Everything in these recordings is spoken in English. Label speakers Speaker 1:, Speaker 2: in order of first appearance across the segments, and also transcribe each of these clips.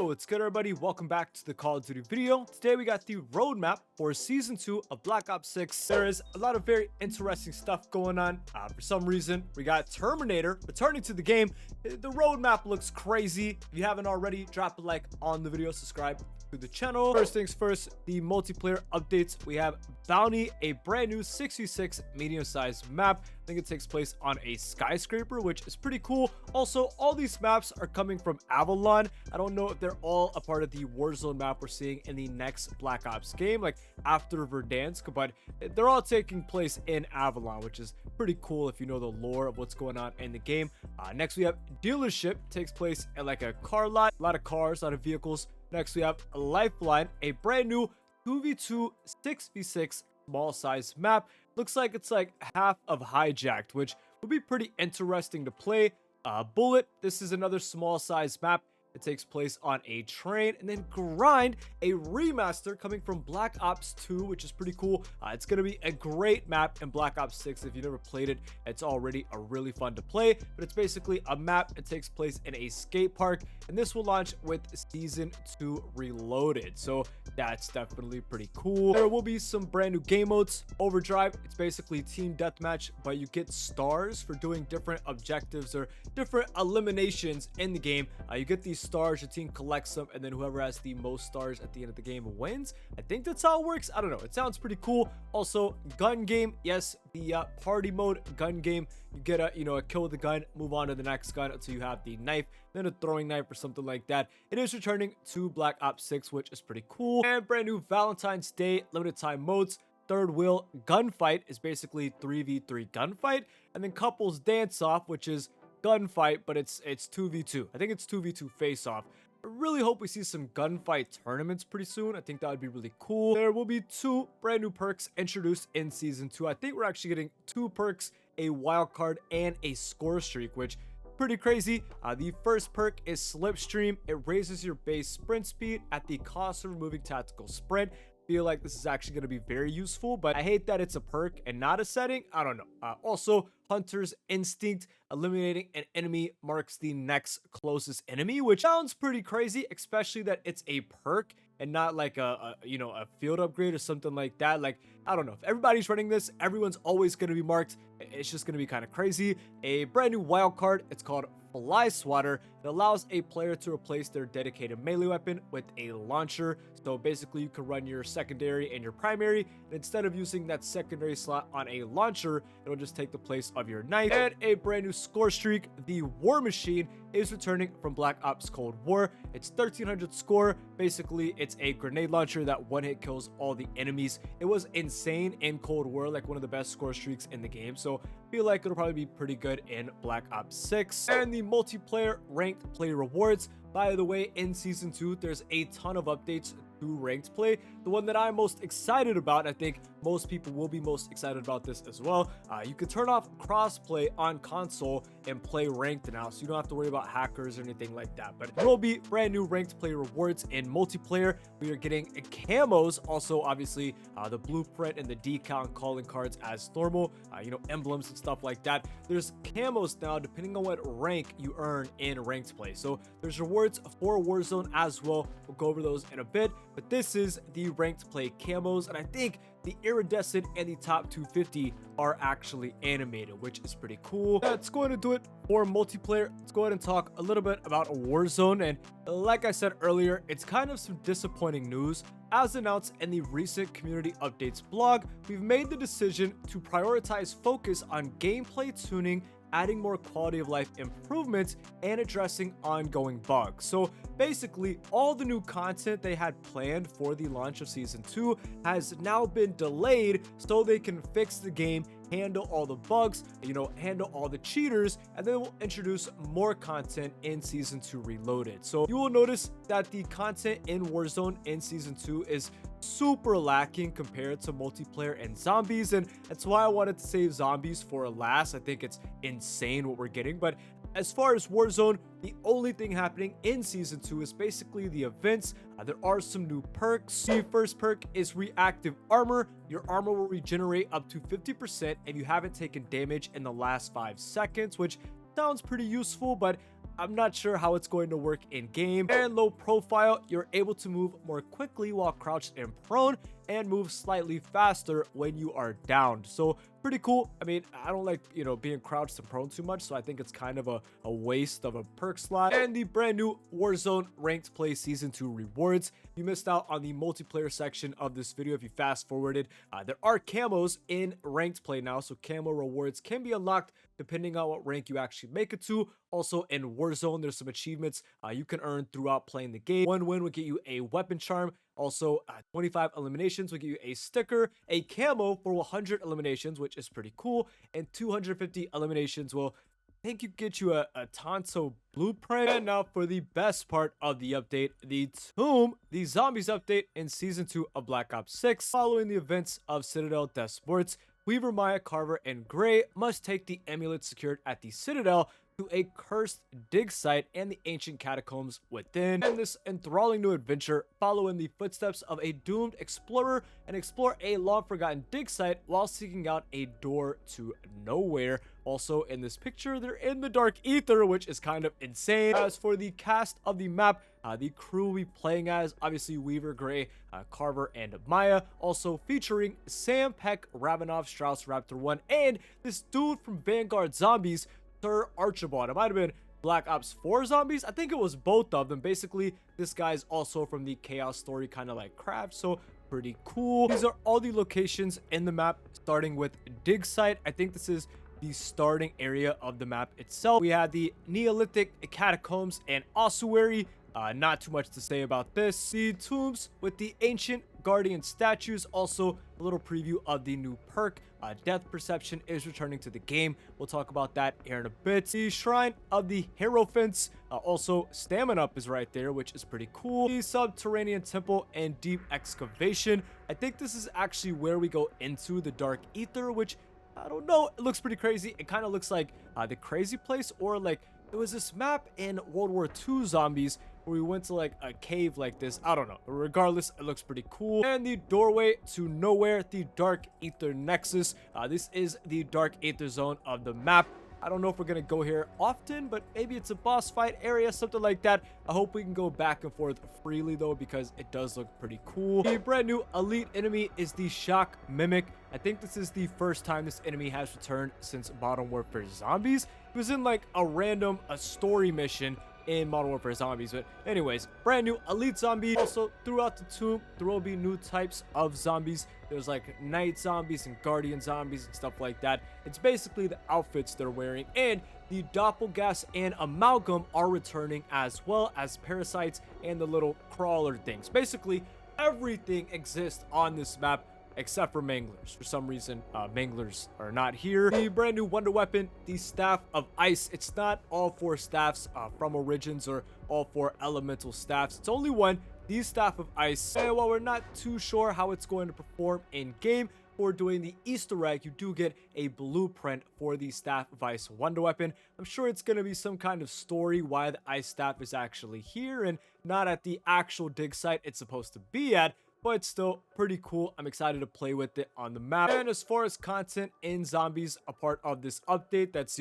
Speaker 1: Yo, what's good everybody? Welcome back to the Call of Duty video. Today we got the roadmap for Season 2 of Black Ops 6. There is a lot of very interesting stuff going on. For some reason, we got Terminator returning to the game. The roadmap looks crazy. If you haven't already, drop a like on the video, subscribe to the channel. First things first, the multiplayer updates. We have Bounty, a brand new 6v6 medium-sized map. I think it takes place on a skyscraper, which is pretty cool. Also, all these maps are coming from Avalon. I don't know if they're all a part of the Warzone map we're seeing in the next Black Ops game, like after Verdansk, but they're all taking place in Avalon, which is pretty cool if you know the lore of what's going on in the game. Next, we have Dealership. Takes place at like a car lot, a lot of cars, a lot of vehicles. Next, we have Lifeline, a brand new 2v2 6v6 small size map. Looks like it's like half of Hijacked, which would be pretty interesting to play. Bullet, this is another small size map. It takes place on a train. And then Grind, a remaster coming from Black Ops 2, which is pretty cool. It's going to be a great map in Black Ops 6. If you've never played it, it's already a really fun to play. But it's basically a map. It takes place in a skate park. And this will launch with Season 2 Reloaded. So that's definitely pretty cool. There will be some brand new game modes. Overdrive, it's basically team deathmatch, but you get stars for doing different objectives or different eliminations in the game. You get these stars, your team collects them, and then whoever has the most stars at the end of the game wins. I think that's how it works. I don't know. It sounds pretty cool. Also, gun game. Yes, the party mode gun game. You get a kill with the gun, move on to the next gun until you have the knife, then a throwing knife or something like that. It is returning to Black Ops 6, which is pretty cool. And brand new Valentine's Day limited time modes. Third wheel gunfight is basically 3v3 gunfight, and then couples dance off, which is gunfight, but it's 2v2. I think it's 2v2 face off. I really hope we see some gunfight tournaments pretty soon. I think that would be really cool. There will be 2 brand new perks introduced in Season 2. I think we're actually getting 2 perks, a wild card and a score streak, which pretty crazy. The first perk is Slipstream. It raises your base sprint speed at the cost of removing tactical sprint. Feel like this is actually going to be very useful, but I hate that it's a perk and not a setting. I don't know. Also, Hunter's Instinct, eliminating an enemy marks the next closest enemy, which sounds pretty crazy, especially that it's a perk and not like a field upgrade or something like that. Like, I don't know, if everybody's running this, everyone's always going to be marked. It's just going to be kind of crazy. A brand new wild card, it's called Fly Swatter. It allows a player to replace their dedicated melee weapon with a launcher. So basically you can run your secondary and your primary, and instead of using that secondary slot on a launcher, it'll just take the place of your knife. And a brand new score streak, the War Machine, is returning from Black Ops Cold War. It's 1300 score. Basically, it's a grenade launcher that one hit kills all the enemies. It was insane in Cold War, like one of the best score streaks in the game. So I feel like it'll probably be pretty good in Black Ops 6. And the multiplayer ranked play rewards. By the way, in Season 2, there's a ton of updates to ranked play. The one that I'm most excited about, I think most people will be most excited about this as well. You can turn off crossplay on console and play ranked now, so you don't have to worry about hackers or anything like that. But there will be brand new ranked play rewards in multiplayer. We are getting camos, also obviously the blueprint and the decal and calling cards as normal, emblems and stuff like that. There's camos now depending on what rank you earn in ranked play. So there's rewards for Warzone as well. We'll go over those in a bit, but this is the ranked play camos, and I think the iridescent and the top 250 are actually animated, which is pretty cool. That's going to do it for multiplayer. Let's go ahead and talk a little bit about Warzone. And like I said earlier, it's kind of some disappointing news. As announced in the recent community updates blog, we've made the decision to prioritize focus on gameplay tuning, adding more quality of life improvements, and addressing ongoing bugs. So basically, all the new content they had planned for the launch of Season 2 has now been delayed so they can fix the game, handle all the bugs, handle all the cheaters, and then we'll introduce more content in Season 2 Reloaded. So you will notice that the content in Warzone in Season 2 is super lacking compared to multiplayer and zombies, and that's why I wanted to save zombies for last. I think it's insane what we're getting, but as far as Warzone, the only thing happening in Season 2 is basically the events. There are some new perks. The first perk is Reactive Armor. Your armor will regenerate up to 50% if you haven't taken damage in the last 5 seconds, which sounds pretty useful, but I'm not sure how it's going to work in game. And low profile, you're able to move more quickly while crouched and prone, and move slightly faster when you are downed. So pretty cool. I mean, I don't like, being crouched and prone too much, so I think it's kind of a waste of a perk slot. And the brand new Warzone Ranked Play Season 2 rewards. You missed out on the multiplayer section of this video if you fast forwarded. There are camos in Ranked Play now, so camo rewards can be unlocked depending on what rank you actually make it to. Also in Warzone, there's some achievements you can earn throughout playing the game. One win will get you a weapon charm. Also, 25 eliminations will give you a sticker, a camo for 100 eliminations, which is pretty cool, and 250 eliminations will, I think, you get you a Tonto blueprint. And now for the best part of the update, the Zombies update in Season 2 of Black Ops 6. Following the events of Citadel Death Sports, Weaver, Maya, Carver, and Gray must take the amulet secured at the Citadel to a cursed dig site and the ancient catacombs within. And this enthralling new adventure, follow in the footsteps of a doomed explorer and explore a long-forgotten dig site while seeking out a door to nowhere. Also in this picture, they're in the dark ether, which is kind of insane. As for the cast of the map, the crew will be playing as, obviously, Weaver, Gray, Carver, and Maya. Also featuring Sam, Peck, Ravenov, Strauss, Raptor 1, and this dude from Vanguard Zombies, Sir Archibald. It might have been Black Ops 4 Zombies. I think it was both of them. Basically, this guy's also from the Chaos Story kind of like craft, so pretty cool. These are all the locations in the map, starting with dig site. I think this is the starting area of the map itself. We have the Neolithic catacombs and ossuary. Not too much to say about this. The tombs with the ancient guardian statues. Also a little preview of the new perk. Death perception is returning to the game. We'll talk about that here in a bit. The shrine of the Hierophants. Also stamina up is right there, which is pretty cool. The subterranean temple and deep excavation. I think this is actually where we go into the dark ether, which I don't know. It looks pretty crazy. It kind of looks like the crazy place, or like there was this map in World War II Zombies where we went to like a cave like this. I don't know. Regardless, it looks pretty cool. And the doorway to nowhere, the Dark Ether Nexus. This is the Dark Ether zone of the map. I don't know if we're going to go here often, but maybe it's a boss fight area, something like that. I hope we can go back and forth freely, though, because it does look pretty cool. The brand new elite enemy is the Shock Mimic. I think this is the first time this enemy has returned since Modern Warfare Zombies. It was in like a story mission in Modern Warfare Zombies. But anyways, brand new elite zombie. Also throughout the tomb, there will be new types of zombies. There's like night zombies and guardian zombies and stuff like that. It's basically the outfits they're wearing. And the doppelgas and amalgam are returning, as well as parasites and the little crawler things. Basically everything exists on this map except for manglers. For some reason, manglers are not here. The brand new wonder weapon, the Staff of Ice. It's not all four staffs from Origins or all four elemental staffs. It's only one, the Staff of Ice. And while we're not too sure how it's going to perform in game, for doing the Easter egg, you do get a blueprint for the Staff of Ice wonder weapon. I'm sure it's going to be some kind of story why the ice staff is actually here and not at the actual dig site it's supposed to be at, but still pretty cool. I'm excited to play with it on the map. And as far as content in Zombies, a part of this update that's,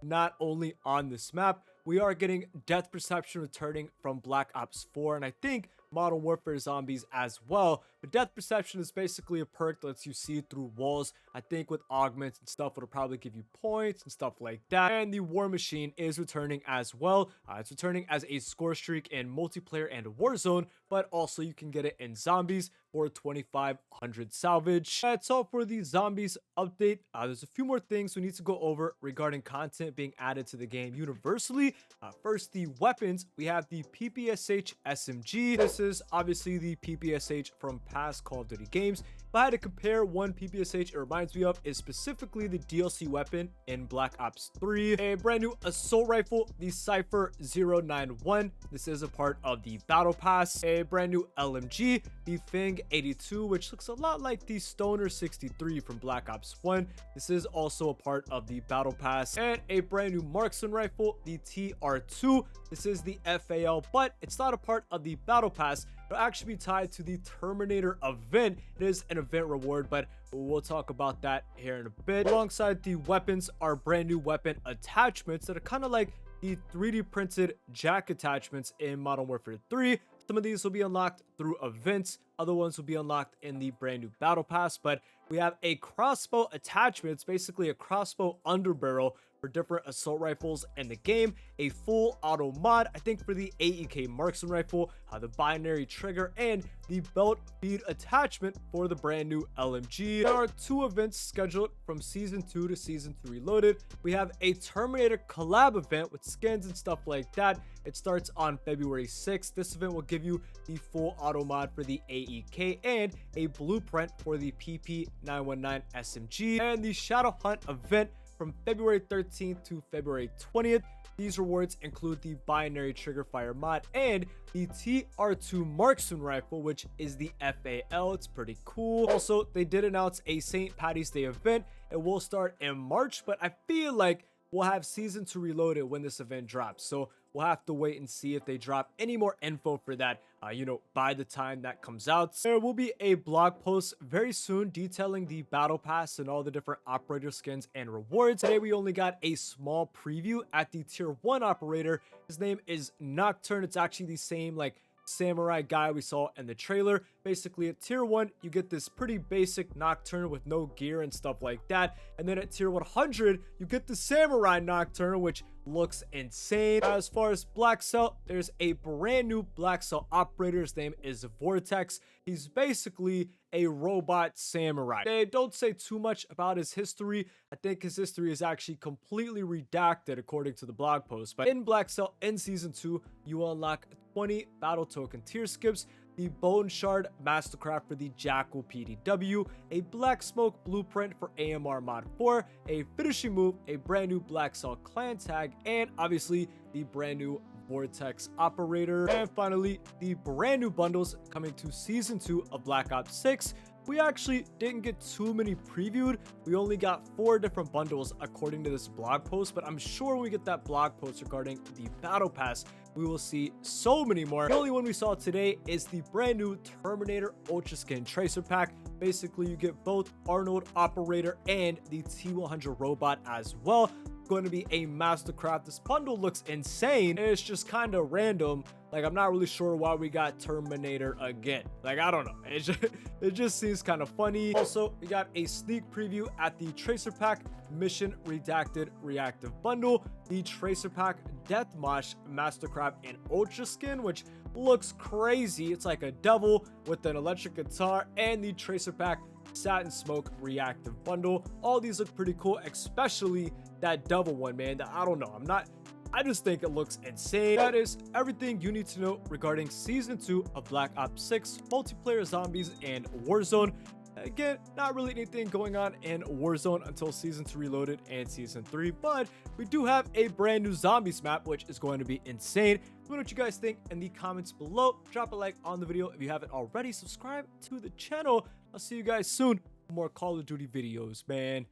Speaker 1: not only on this map, we are getting Death Perception returning from Black Ops 4, and I think Modern Warfare Zombies as well. But Death Perception is basically a perk that lets you see through walls. I think with augments and stuff, it'll probably give you points and stuff like that. And the War Machine is returning as well. It's returning as a score streak in multiplayer and Warzone, but also you can get it in Zombies for 2,500 salvage. That's all for the Zombies update. There's a few more things we need to go over regarding content being added to the game universally. First, the weapons. We have the PPSH SMG. This is obviously the PPSH from past Call of Duty games. If I had to compare one PPSH it reminds me of is specifically the DLC weapon in Black Ops 3. A brand new assault rifle, the Cypher 091. This is a part of the Battle Pass. A brand new LMG, the Fang 82, which looks a lot like the Stoner 63 from Black Ops 1. This is also a part of the Battle Pass. And a brand new marksman rifle, the TR2. This is the FAL, but it's not a part of the Battle Pass. It'll actually be tied to the Terminator event. It is an event reward, but we'll talk about that here in a bit. Alongside the weapons are brand new weapon attachments that are kind of like the 3D printed jack attachments in Modern Warfare 3. Some of these will be unlocked through events, other ones will be unlocked in the brand new battle pass, but we have a crossbow attachment. It's basically a crossbow underbarrel for different assault rifles in the game, a full auto mod, I think, for the AEK marksman rifle, the binary trigger, and the belt feed attachment for the brand new LMG. There are 2 events scheduled from Season 2 to Season 3 Reloaded. We have a Terminator collab event with skins and stuff like that. It starts on February 6th. This event will give you the full auto mod for the AEK and a blueprint for the PP919 SMG. And the Shadow Hunt event from February 13th to February 20th. These rewards include the binary trigger fire mod and the TR2 marksman rifle, which is the FAL. It's pretty cool. Also, they did announce a St. Patty's Day event. It will start in March, but I feel like we'll have Season 2 Reloaded when this event drops. So we'll have to wait and see if they drop any more info for that, by the time that comes out. There will be a blog post very soon detailing the battle pass and all the different operator skins and rewards. Today, we only got a small preview at the tier 1 operator. His name is Nocturne. It's actually the same, samurai guy we saw in the trailer. Basically, at tier 1 you get this pretty basic Nocturne with no gear and stuff like that, and then at tier 100 you get the samurai Nocturne, which looks insane. As far as Blackcell, there's a brand new Blackcell operator. His name is Vortex. He's basically a robot samurai. They don't say too much about his history. I think his history is actually completely redacted according to the blog post. But in Blackcell in Season 2, you will unlock 20 battle token tier skips, the Bone Shard Mastercraft for the Jackal PDW, a Black Smoke Blueprint for AMR Mod 4, a finishing move, a brand new Blackcell clan tag, and obviously the brand new Vortex operator. And finally, the brand new bundles coming to Season 2 of Black Ops 6. We actually didn't get too many previewed. We only got 4 different bundles according to this blog post, but I'm sure when we get that blog post regarding the battle pass, we will see so many more. The only one we saw today is the brand new Terminator Ultra Skin Tracer Pack. Basically, you get both Arnold Operator and the T100 robot as well. Going to be a mastercraft. This bundle looks insane. It's just kind of random. I'm not really sure why we got Terminator again. I don't know. It just seems kind of funny. Also, we got a sneak preview at the Tracer Pack Mission Redacted Reactive Bundle, the Tracer Pack Death Mosh Mastercraft and Ultra Skin, which looks crazy. It's like a devil with an electric guitar, and the Tracer Pack Satin Smoke Reactive Bundle. All these look pretty cool, especially that devil one, man. I don't know. I just think it looks insane. That is everything you need to know regarding Season 2 of Black Ops 6 multiplayer zombies and Warzone. Again, not really anything going on in Warzone until Season 2 Reloaded and Season 3, but we do have a brand new zombies map, which is going to be insane. Let me know what you guys think in the comments below. Drop a like on the video if you haven't already. Subscribe to the channel. I'll see you guys soon for more Call of Duty videos, man.